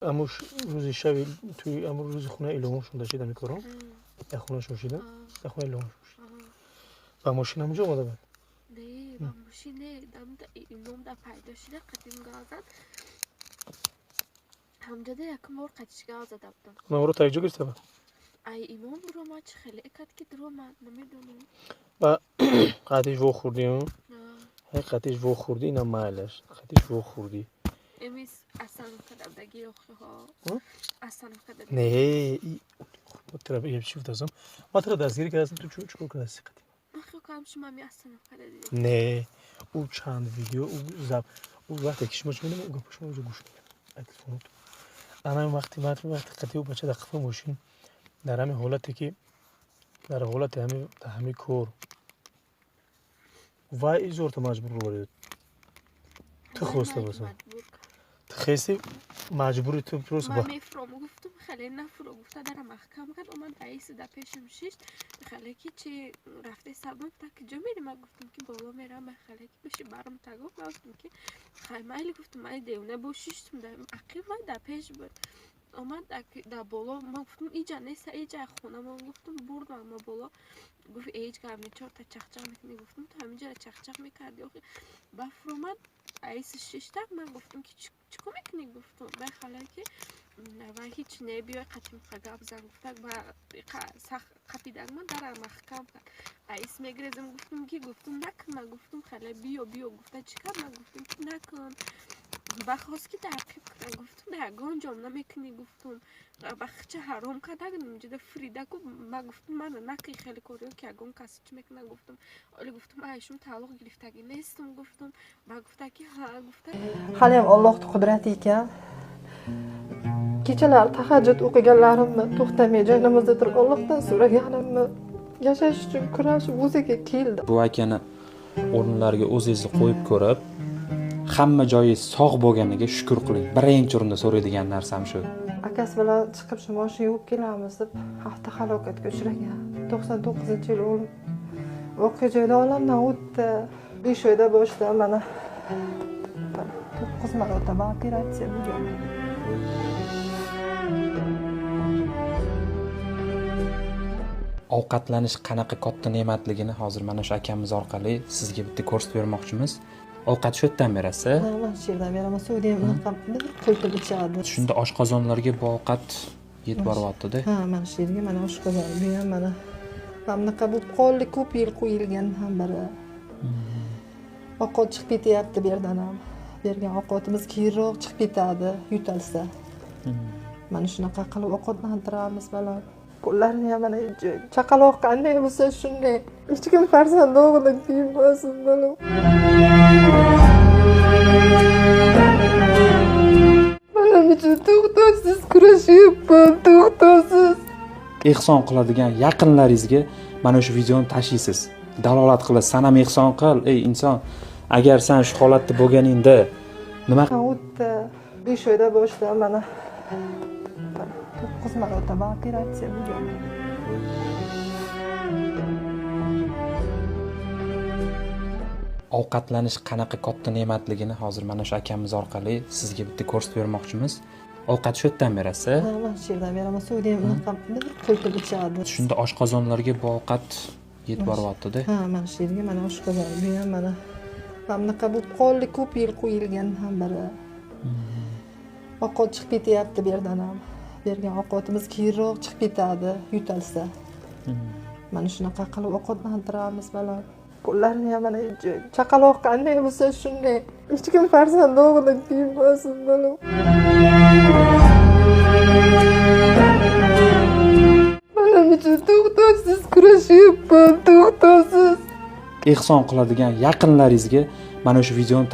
اما روزی شب توی اما روز خونه ایلومشون داشتم میکردم در خونه شوشیدم در خونه ایلومشون با ماشین همونجا اومده بود نه با ماشین نه دم ایلوم دا پیدا شده قدیم گازد همجا ده یکم بار قدیش گاز زده بودم من رو تا اینجا گرفته بود ای ایمان برو ما چه خیلی اکد که درو من نمیدونم با قدیش وو خوردیم هی قدیش وو خوردی اینا مایلش قدیش وو خوردی امیز اصلا کدام دگی آخه ها اصلا کدام نه ای ترا بیه چی بودم ما ترا دستگیری کردیم تو چیکار کردی قدیم آخه کام شما می اصلا کدام نه او چند ویدیو او وقتی که شما چه می‌بینید گوش شما رو گوش می‌کنید انا وقتی قدیم بچه در قفل ماشین در همین حالتی که در حالت همین کور وای ایزور تو مجبور بود تو خواسته باشی خیلی مجبوری تو پروس با من میفرام گفتم خیلی نفرو گفته در محکم کرد اومد رئیس در پیشم شیش خیلی که چی رفته سبب تا که جا میری من گفتم که بالا میرم به خیلی که بشه برام تا گفتم که خیلی مایلی گفتم من دیونه بوشیشتم در عقیب من در پیش بود اومد در بالا من گفتم اینجا نیست اینجا خونه من گفتم بردم اما بالا گفت ایج گرمی چهار تا چخچخ میکنی گفتم تو همینجا چخچخ میکردی آخه بفر اومد ایس ششتک من گفتم که چیکو میکنی گفتم بخاله که و هیچ نبیای قطیم قگاب زن گفتم با قپیدن من در محکم کرد ایس میگریزم گفتم نکن من گفتم خاله بیا گفته چیکار من گفتم که نکن بخواست که تعقیب کنم گفتم نگاه انجام نمیکنی گفتم بخچه حرام کرده اینجا ده فریده کو من گفتم من نکی خیلی کوریو که اگون کسی چی میکنه گفتم ولی گفتم ایشون تعلق گرفتگی نیستم گفتم با گفته که ها گفته حالی هم الله قدرتی که kechalar tahajjud o'qiganlarimni to'xtamay namozda turib Allohdan so'raganimni yashash uchun kurashib o'ziga keldi. Bu akani o'rinlarga o'zingizni qo'yib ko'rib, hamma joyi sog' bo'lganiga shukr qiling. Birinchi o'rinda so'raydigan narsam shu. Akasi bilan chiqib shu mashina yuvib kelamiz deb avtohalokatga uchragan. 99-yil o'lim. Voqea joyida olamdan o'tdi. 5 oyda boshlab mana 9 marotaba operatsiya bo'lgan. Ovqatlanish qanaqa katta ne'matligini hozir mana shu akamiz orqali sizga bitta ko'rsatib bermoqchimiz. Ovqat shu yerdan berasiz? Ha, mana shu yerdan beraman. Suvni ham qo'yib ichadi. Shunda oshqozonlarga bu ovqat yetib boryapti-da. Ha, mana shu yerga mana oshqozon. Bu ham mana bunaqa bu qonli ko'p yil qo'yilgan ham biri. Ovqat chiqib ketyapti bu yerdan ham. Bergan ovqatimiz keyinroq chiqib ketadi, yutalsa. Mana shunaqa qilib ovqatlantiramiz baland. Qo'llarini ham mana chaqaloq qanday bo'lsa shunday. Hech kim farzand o'g'lidan kiyinmasin balam. Balam uchun to'xtovsiz kurashyapman, to'xtovsiz. Ehson qiladigan yaqinlaringizga mana shu videoni tashlaysiz. Dalolat qilasiz. Sana ehson qil, ey inson. Agar sen shu holatda bo'lganingda nima o'tdi? 5 oyda boshlab mana 9 marotaba operatsiya bo'lgan. ovqatlanish qanaqa katta ne'matligini hozir mana shu akamiz orqali sizga bitta ko'rsatib bermoqchimiz. Ovqat shu yerdan berasiz? Ha, mana shu yerdan beraman. Suvni ham qo'yib ichadi. Shunda oshqozonlarga bu ovqat yetib boryapti-da. Ha, mana shu yerga mana oshqozon. Bu ham mana bunaqa bu qonli ko'p yil qo'yilgan ham biri. Ovqat chiqib ketyapti bu yerdan ham. Bergan ovqatimiz keyinroq chiqib ketadi, yutalsa. Mana shunaqa qilib ovqatlantiramiz baland. Qo'llarini ham mana chaqaloq qanday bo'lsa shunday. Hech kim farzand o'g'lidan kiyinmasin balam. Balam uchun to'xtovsiz kurashyapman, to'xtovsiz. Ehson qiladigan yaqinlaringizga mana shu videoni